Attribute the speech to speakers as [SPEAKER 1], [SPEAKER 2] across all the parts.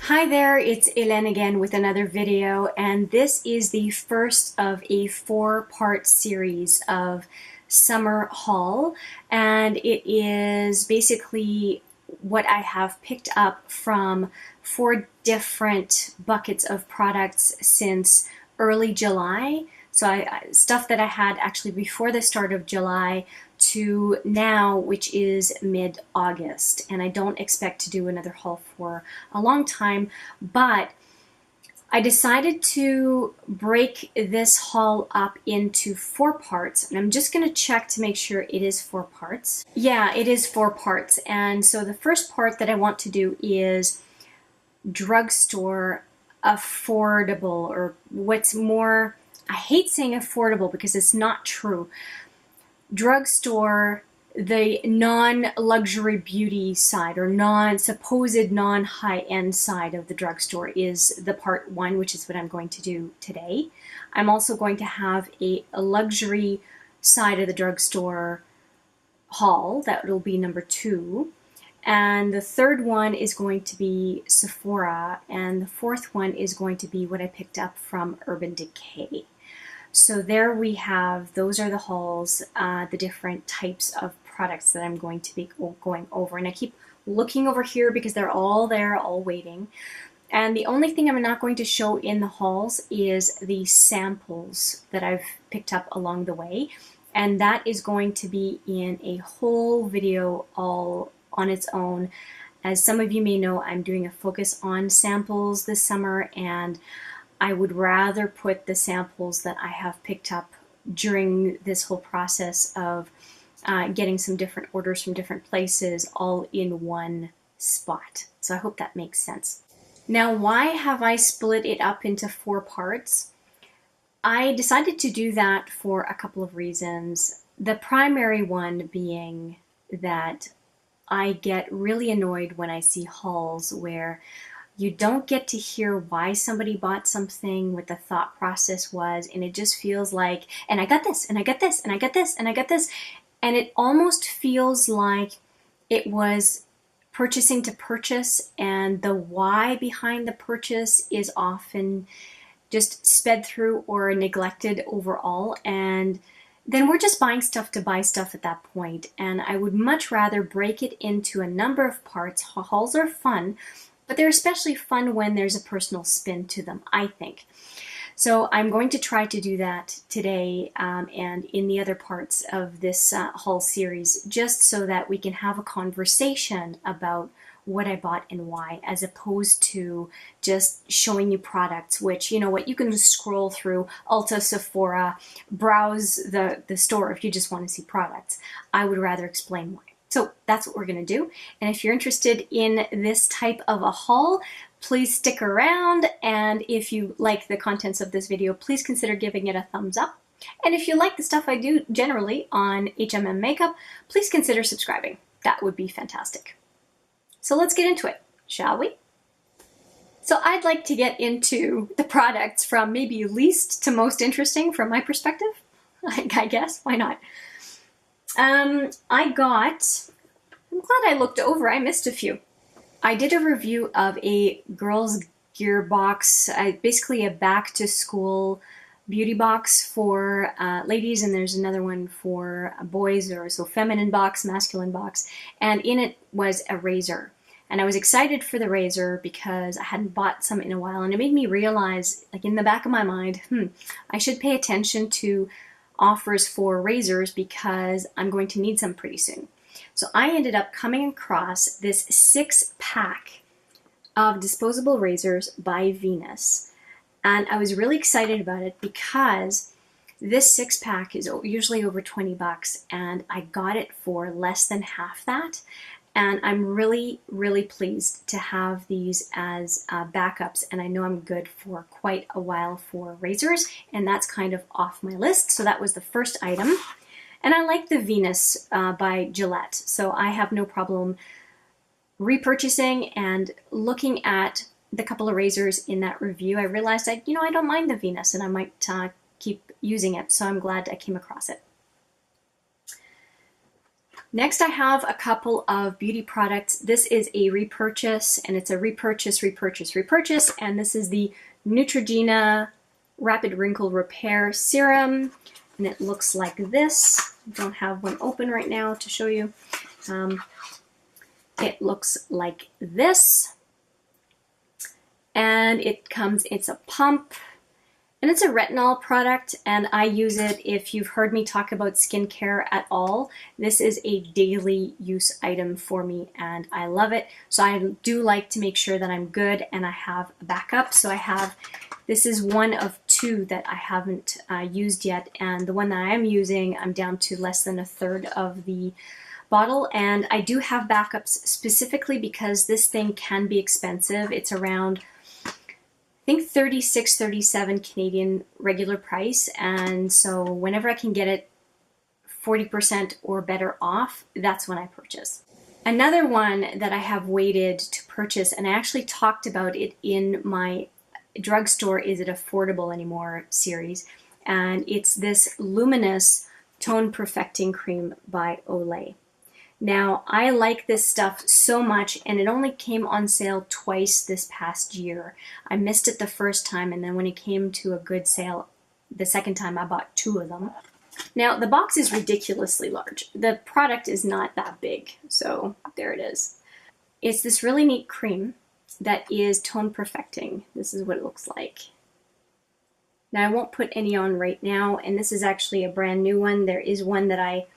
[SPEAKER 1] Hi there, it's Hélène again with another video, and this is the first of a 4-part series of summer haul, and it is basically what I have picked up from 4 different buckets of products since early July. So stuff that I had actually before the start of July to now, which is mid-August. And I don't expect to do another haul for a long time, but I decided to break this haul up into 4 parts, and I'm just going to check to make sure it is 4 parts. Yeah, it is 4 parts. And so the first part that I want to do is drugstore affordable, or what's more, I hate saying affordable because it's not true. Drugstore, the non-luxury beauty side, or supposed non-high-end side of the drugstore, is the part 1, which is what I'm going to do today. I'm also going to have a luxury side of the drugstore haul. That will be number 2. And the third one is going to be Sephora, and the fourth one is going to be what I picked up from Urban Decay. So there we have, those are the hauls, the different types of products that I'm going to be going over. And I keep looking over here because they're all there, all waiting. And the only thing I'm not going to show in the hauls is the samples that I've picked up along the way. And that is going to be in a whole video all on its own. As some of you may know, I'm doing a focus on samples this summer, and I would rather put the samples that I have picked up during this whole process of getting some different orders from different places all in one spot. So I hope that makes sense. Now, why have I split it up into 4 parts? I decided to do that for a couple of reasons. The primary one being that I get really annoyed when I see hauls where you don't get to hear why somebody bought something, what the thought process was, and it just feels like, and I got this, and I got this, and I got this, and I got this, and it almost feels like it was purchasing to purchase, and the why behind the purchase is often just sped through or neglected overall, and then we're just buying stuff to buy stuff at that point. And I would much rather break it into a number of parts. Hauls are fun, but they're especially fun when there's a personal spin to them, I think. So I'm going to try to do that today and in the other parts of this haul series, just so that we can have a conversation about what I bought and why, as opposed to just showing you products, which, you know what, you can just scroll through Ulta, Sephora, browse the store if you just want to see products. I would rather explain why. So that's what we're going to do. And if you're interested in this type of a haul, please stick around. And if you like the contents of this video, please consider giving it a thumbs up. And if you like the stuff I do generally on HMM makeup, please consider subscribing. That would be fantastic. So let's get into it, shall we? So I'd like to get into the products from maybe least to most interesting from my perspective. I guess, why not? I'm glad I looked over, I missed a few. I did a review of a girls gear box, basically a back to school beauty box for ladies, and there's another one for boys, or so feminine box, masculine box, and in it was a razor. And I was excited for the razor because I hadn't bought some in a while, and it made me realize, like in the back of my mind, I should pay attention to offers for razors because I'm going to need some pretty soon. So I ended up coming across this 6-pack of disposable razors by Venus. And I was really excited about it because this 6-pack is usually over 20 bucks, and I got it for less than half that. And I'm really, really pleased to have these as backups, and I know I'm good for quite a while for razors, and that's kind of off my list. So that was the first item. And I like the Venus by Gillette, so I have no problem repurchasing. And looking at the couple of razors in that review, I realized I don't mind the Venus, and I might keep using it, so I'm glad I came across it. Next, I have a couple of beauty products. This is a repurchase, and it's a repurchase, and this is the Neutrogena Rapid Wrinkle Repair Serum, and it looks like this. I don't have one open right now to show you. It looks like this, and it's a pump, and it's a retinol product, and I use it. If you've heard me talk about skincare at all, this is a daily use item for me, and I love it. So I do like to make sure that I'm good, and I have a backup. So this is one of two that I haven't used yet, and the one that I am using, I'm down to less than a third of the bottle, and I do have backups specifically because this thing can be expensive. It's around, I think, 36, 37 Canadian regular price, and so whenever I can get it 40% or better off, that's when I purchase. Another one that I have waited to purchase, and I actually talked about it in my Drugstore Is It Affordable Anymore series, and it's this Luminous Tone Perfecting Cream by Olay. Now, I like this stuff so much, and it only came on sale twice this past year. I missed it the first time, and then when it came to a good sale the second time, I bought 2 of them. Now, the box is ridiculously large. The product is not that big, so there it is. It's this really neat cream that is tone perfecting. This is what it looks like. Now, I won't put any on right now, and this is actually a brand new one. There is one that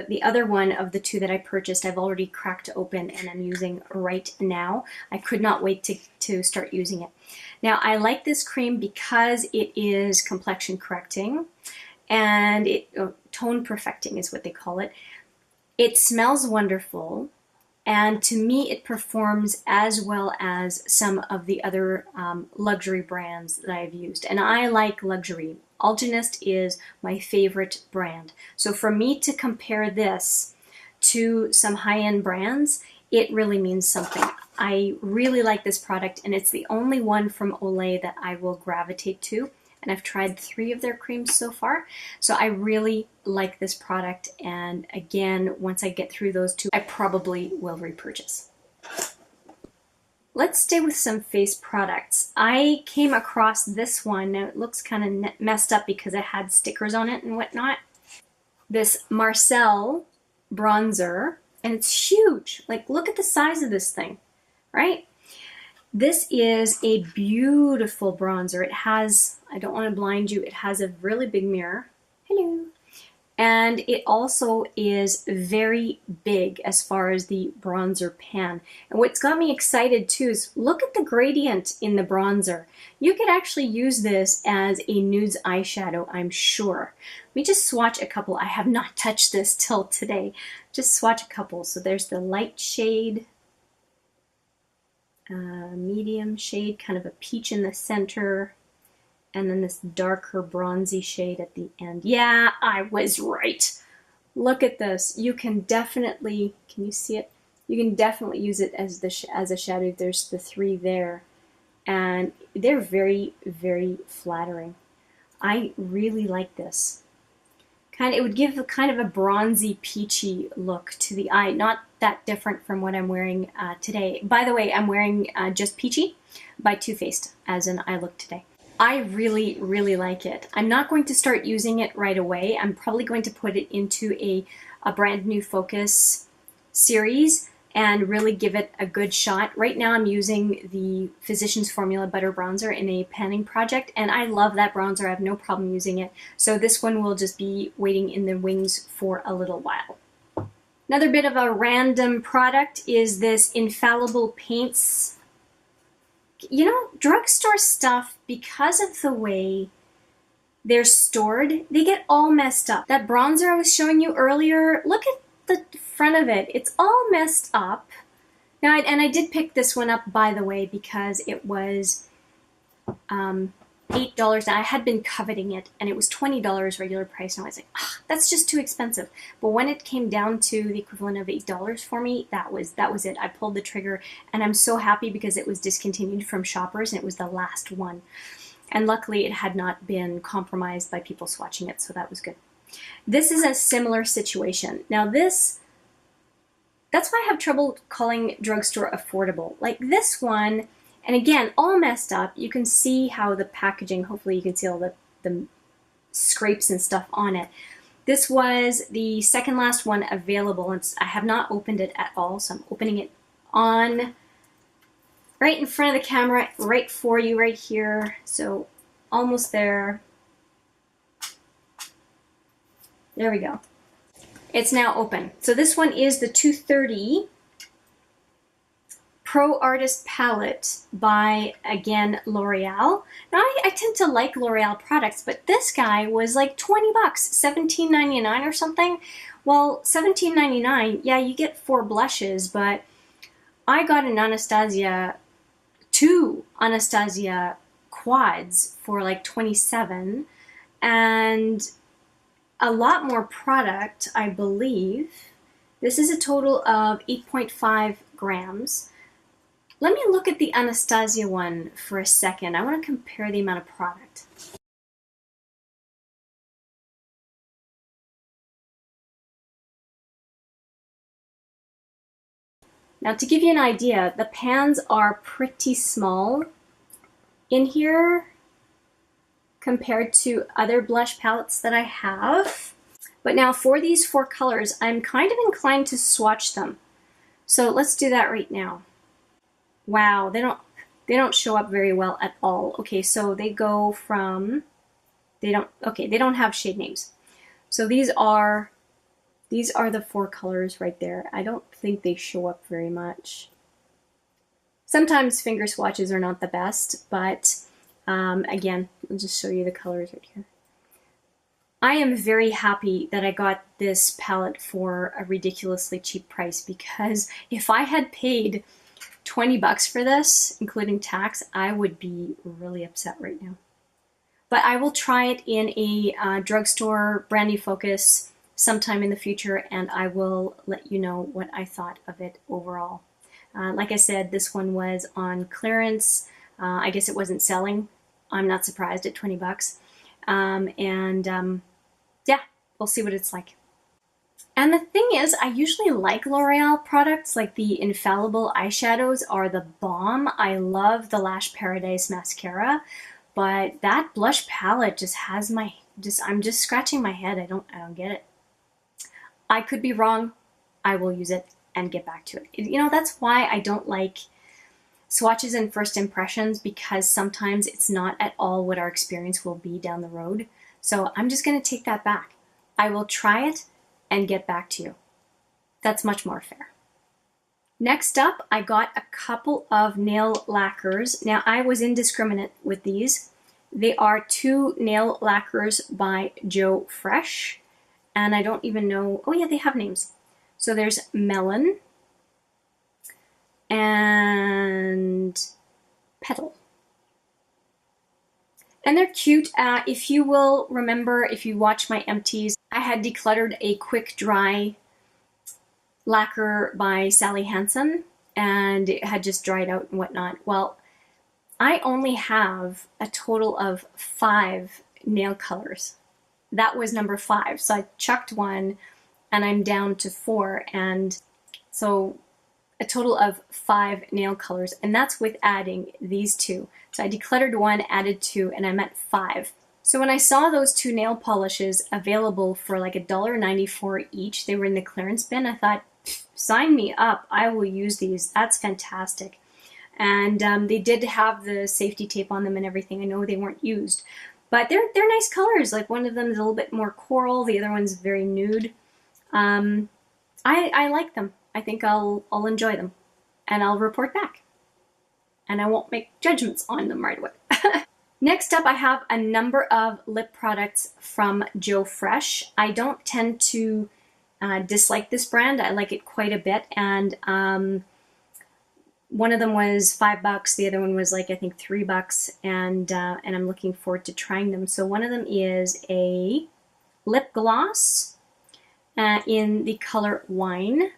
[SPEAKER 1] the other one of the 2 that I purchased, I've already cracked open and I'm using right now. I could not wait to start using it. Now, I like this cream because it is complexion correcting, and tone perfecting is what they call it. It smells wonderful, and to me it performs as well as some of the other luxury brands that I've used. And I like luxury. Algenist is my favorite brand. So for me to compare this to some high-end brands, it really means something. I really like this product, and it's the only one from Olay that I will gravitate to. And I've tried 3 of their creams so far. So I really like this product. And again, once I get through those 2, I probably will repurchase. Let's stay with some face products. I came across this one. Now, it looks kind of messed up because it had stickers on it and whatnot. This Marcel bronzer, and it's huge. Like, look at the size of this thing, right? This is a beautiful bronzer. It has, I don't want to blind you, it has a really big mirror. Hello. And it also is very big as far as the bronzer pan. And what's got me excited too is look at the gradient in the bronzer. You could actually use this as a nudes eyeshadow, I'm sure. Let me just swatch a couple. I have not touched this till today. Just swatch a couple. So there's the light shade, medium shade, kind of a peach in the center, and then this darker bronzy shade at the end. Yeah, I was right. Look at this. You can definitely, can you see it? You can definitely use it as a shadow. There's the 3 there, and they're very, very flattering. I really like this. It would give a kind of a bronzy, peachy look to the eye. Not that different from what I'm wearing today. By the way, I'm wearing Just Peachy by Too Faced as an eye look today. I really, really like it. I'm not going to start using it right away. I'm probably going to put it into a brand new focus series and really give it a good shot. Right now I'm using the Physicians Formula Butter Bronzer in a panning project, and I love that bronzer. I have no problem using it. So this one will just be waiting in the wings for a little while. Another bit of a random product is this Infallible Paints. You know, drugstore stuff, because of the way they're stored, they get all messed up. That bronzer I was showing you earlier, look at the front of it. It's all messed up. Now, I did pick this one up, by the way, because it was $8. Now, I had been coveting it, and it was $20 regular price, and I was like, that's just too expensive. But when it came down to the equivalent of $8 for me, that was it. I pulled the trigger, and I'm so happy because it was discontinued from Shoppers, and it was the last one. And luckily, it had not been compromised by people swatching it, so that was good. This is a similar situation. Now, this that's why I have trouble calling Drugstore affordable. Like this one, and again, all messed up. You can see how the packaging, hopefully you can see all the scrapes and stuff on it. This was the second last one available. I have not opened it at all, so I'm opening it on right in front of the camera, right for you, right here. So almost there. There we go. It's now open. So this one is the 230 Pro Artist Palette by, again, L'Oreal. Now, I tend to like L'Oreal products, but this guy was like 20 bucks, $17.99 or something. Well, $17.99, yeah, you get 4 blushes, but I got an Anastasia, 2 Anastasia quads for like 27, and a lot more product, I believe. This is a total of 8.5 grams. Let me look at the Anastasia one for a second. I want to compare the amount of product. Now, to give you an idea, the pans are pretty small in here compared to other blush palettes that I have. But now for these 4 colors, I'm kind of inclined to swatch them. So let's do that right now. Wow, they don't show up very well at all. Okay, so they go from, they don't have shade names. So these are the 4 colors right there. I don't think they show up very much. Sometimes finger swatches are not the best, but again, I'll just show you the colors right here. I am very happy that I got this palette for a ridiculously cheap price, because if I had paid 20 bucks for this, including tax, I would be really upset right now. But I will try it in a drugstore brandy focus sometime in the future, and I will let you know what I thought of it overall. Like I said, this one was on clearance. I guess it wasn't selling. I'm not surprised at 20 bucks. Yeah, we'll see what it's like. And the thing is, I usually like L'Oreal products, like the Infallible eyeshadows are the bomb. I love the Lash Paradise mascara, but that blush palette just has my, I'm just scratching my head. I don't get it. I could be wrong. I will use it and get back to it. You know, that's why I don't like swatches and first impressions, because sometimes it's not at all what our experience will be down the road. So I'm just going to take that back. I will try it and get back to you. That's much more fair. Next up, I got a couple of nail lacquers. Now, I was indiscriminate with these. They are 2 nail lacquers by Joe Fresh, and I don't even know, oh yeah, they have names. So there's Melon and Petal. And they're cute. If you will remember, if you watch my empties, I had decluttered a quick dry lacquer by Sally Hansen, and it had just dried out and whatnot. Well, I only have a total of 5 nail colors. That was number 5. So I chucked one and I'm down to 4. And so a total of 5 nail colors, and that's with adding these 2. So I decluttered 1, added 2, and I'm at 5. So when I saw those 2 nail polishes available for like $1.94 each, they were in the clearance bin, I thought, sign me up, I will use these. That's fantastic. And they did have the safety tape on them and everything. I know they weren't used, but they're nice colors. Like one of them is a little bit more coral, the other one's very nude. I like them. I think I'll enjoy them, and I'll report back. And I won't make judgments on them right away. Next up, I have a number of lip products from Joe Fresh. I don't tend to dislike this brand. I like it quite a bit, and one of them was $5. The other one was like, I think, $3, and I'm looking forward to trying them. So one of them is a lip gloss in the color Wine.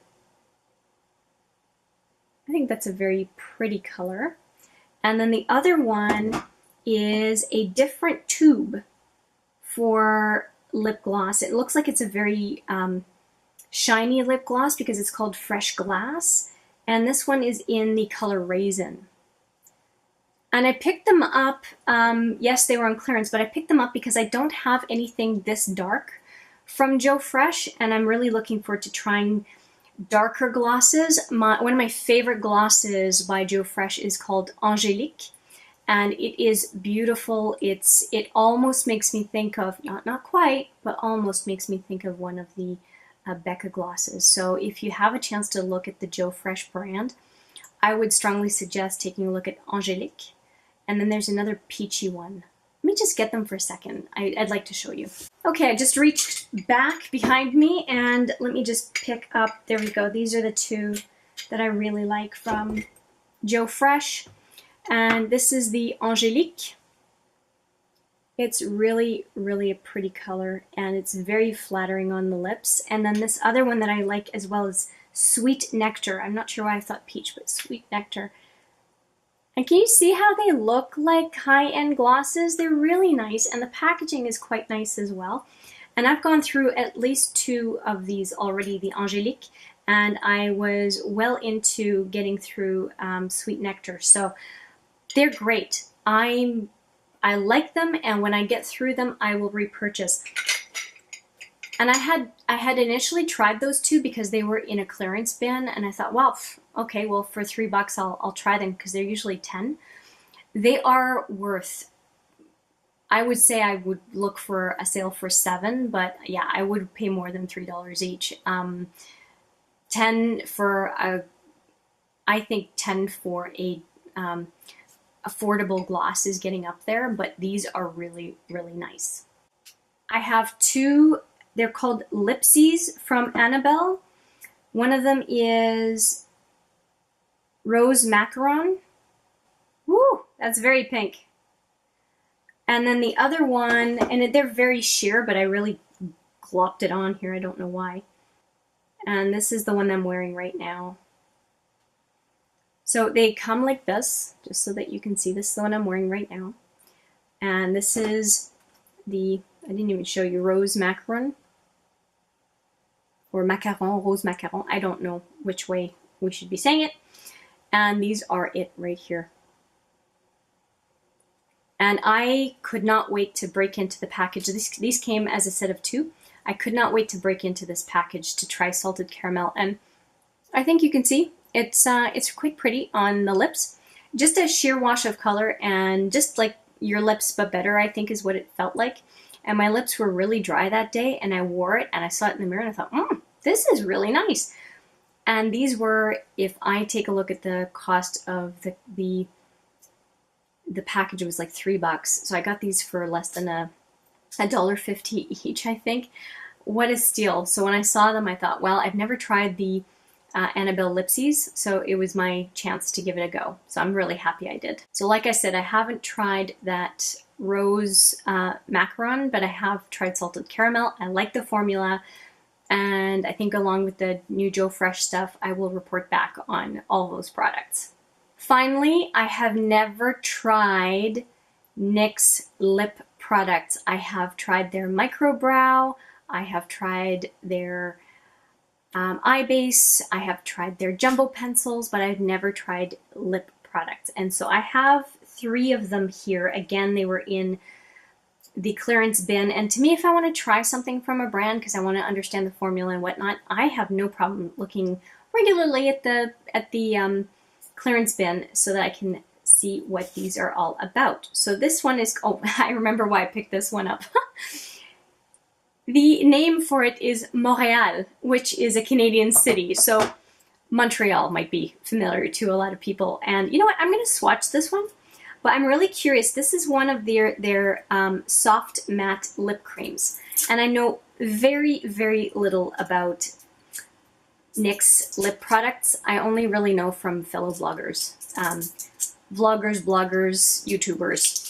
[SPEAKER 1] I think that's a very pretty color. And then the other one is a different tube for lip gloss. It looks like it's a very shiny lip gloss because it's called Fresh Glass. And this one is in the color Raisin. And I picked them up, yes, they were on clearance, but I picked them up because I don't have anything this dark from Joe Fresh, and I'm really looking forward to trying darker glosses. One of my favorite glosses by Joe Fresh is called Angélique, and it is beautiful. It almost makes me think of, not quite, but almost makes me think of one of the Becca glosses. So if you have a chance to look at the Joe Fresh brand, I would strongly suggest taking a look at Angélique. And then there's another peachy one. Let me just get them for a second. I'd like to show you. Okay, I just reached back behind me and let me just pick up, there we go. These are the two that I really like from Joe Fresh. And this is the Angélique. It's really, really a pretty color and it's very flattering on the lips. And then this other one that I like as well is Sweet Nectar. I'm not sure why I thought peach, but Sweet Nectar. And can you see how they look like high-end glosses? They're really nice, and the packaging is quite nice as well. And I've gone through at least two of these already, the Angélique, and I was well into getting through Sweet Nectar. So they're great. I like them, and when I get through them, I will repurchase. And I had initially tried those two because they were in a clearance bin, and I thought, well, okay, well, for $3 I'll try them because they're usually 10. They are worth, I would say I would look for a sale for 7, but yeah, I would pay more than $3 each. 10 for a, I think 10 for a affordable gloss is getting up there, but these are really, really nice. I have two. They're called Lipsies from Annabelle. One of them is Rose Macaron. Woo, that's very pink. And then the other one, and they're very sheer, but I really glopped it on here. I don't know why. And this is the one I'm wearing right now. So they come like this, just so that you can see. This is the one I'm wearing right now. And this is the, I didn't even show you, Rose Macaron. Or Macaron, Rose Macaron. I don't know which way we should be saying it. And these are it right here. And I could not wait to break into the package. These came as a set of 2. I could not wait to break into this package to try Salted Caramel. And I think you can see it's quite pretty on the lips. Just a sheer wash of color and just like your lips but better, I think is what it felt like. And my lips were really dry that day, and I wore it, and I saw it in the mirror, and I thought, this is really nice. And these were, if I take a look at the cost of the package, it was like $3. So I got these for less than $1.50 each, I think. What a steal. So when I saw them, I thought, well, I've never tried the Annabelle Lipsies, so it was my chance to give it a go. So I'm really happy I did. So like I said, I haven't tried that Rose Macaron, but I have tried Salted Caramel. I like the formula, and I think along with the new Joe Fresh stuff, I will report back on all those products. Finally, I have never tried NYX lip products. I have tried their Micro Brow, I have tried their eye base, I have tried their jumbo pencils, but I've never tried lip products. And so I have 3 of them here. Again, they were in the clearance bin. And to me, if I want to try something from a brand because I want to understand the formula and whatnot, I have no problem looking regularly at the clearance bin so that I can see what these are all about. So this one is, oh, I remember why I picked this one up. The name for it is Montréal, which is a Canadian city. So Montreal might be familiar to a lot of people. And you know what? I'm going to swatch this one, but I'm really curious. This is one of their soft matte lip creams. And I know very, very little about NYX lip products. I only really know from fellow bloggers, vloggers, bloggers, YouTubers.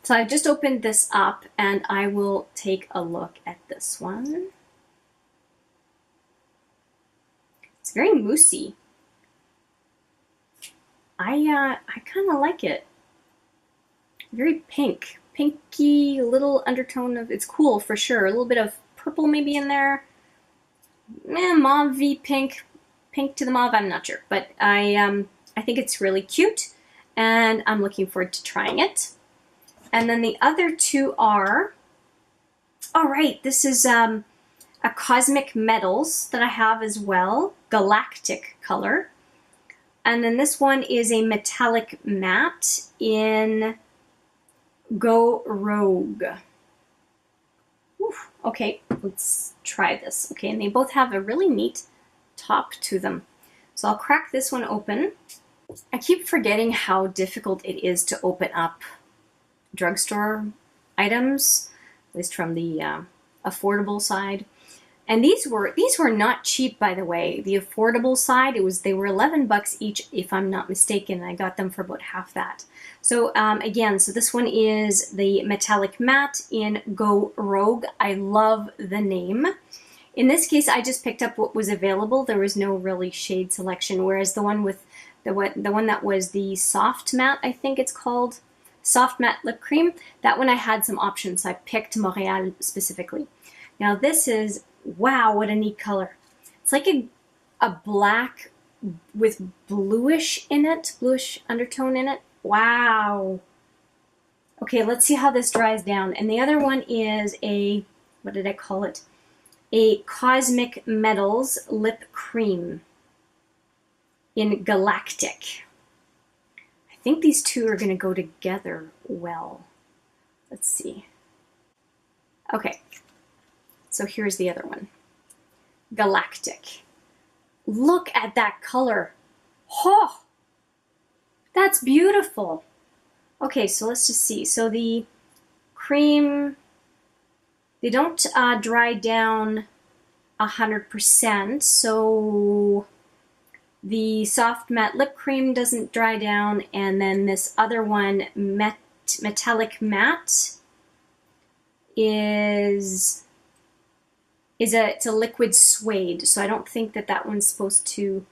[SPEAKER 1] So I've just opened this up and I will take a look at this one. It's very moussey. I kind of like it. Very pink. Pinky, little undertone of, it's cool for sure. A little bit of purple maybe in there. mauve pink, pink to the mauve, I'm not sure. But I think it's really cute, and I'm looking forward to trying it. And then the other two are, all right, this is a Cosmic Metals that I have as well, Galactic color. And then this one is a metallic matte in Go Rogue. Oof, okay, let's try this. Okay, and they both have a really neat top to them. So I'll crack this one open. I keep forgetting how difficult it is to open up drugstore items, at least from the affordable side. And these were not cheap, by the way. The affordable side, they were $11 each, if I'm not mistaken. I got them for about half that. So again, so this one is the metallic matte in Go Rogue. I love the name. In this case, I just picked up what was available. There was no really shade selection, whereas the one with the one that was the soft matte, I think it's called, soft matte lip cream, that one I had some options, so I picked Montreal specifically. Now this is, wow, what a neat color. It's like a black with bluish in it, bluish undertone in it. Wow. Okay, let's see how this dries down. And the other one is a, what did I call it? A Cosmic Metals lip cream in Galactic. I think these two are going to go together well. Let's see. Okay. So here's the other one, Galactic. Look at that color. Oh, that's beautiful. Okay, so let's just see. So the cream, they don't dry down 100%. So the soft matte lip cream doesn't dry down, and then this other one, metallic matte, it's a liquid suede, so I don't think that one's supposed to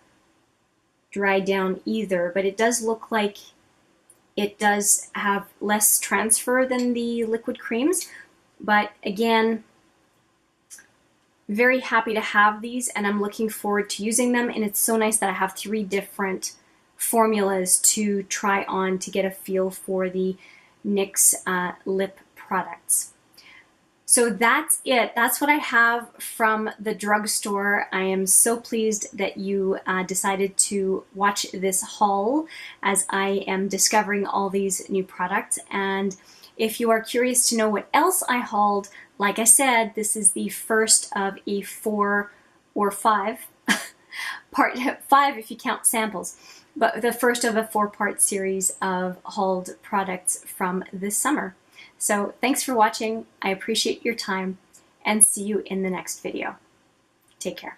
[SPEAKER 1] dry down either, but it does look like it does have less transfer than the liquid creams. But again, very happy to have these, and I'm looking forward to using them, and it's so nice that I have 3 different formulas to try on to get a feel for the NYX lip products. So that's it. That's what I have from the drugstore. I am so pleased that you decided to watch this haul as I am discovering all these new products. And if you are curious to know what else I hauled, like I said, this is the first of a 4 or 5 part 5 if you count samples, but the first of a 4-part series of hauled products from this summer. So thanks for watching. I appreciate your time, and see you in the next video. Take care.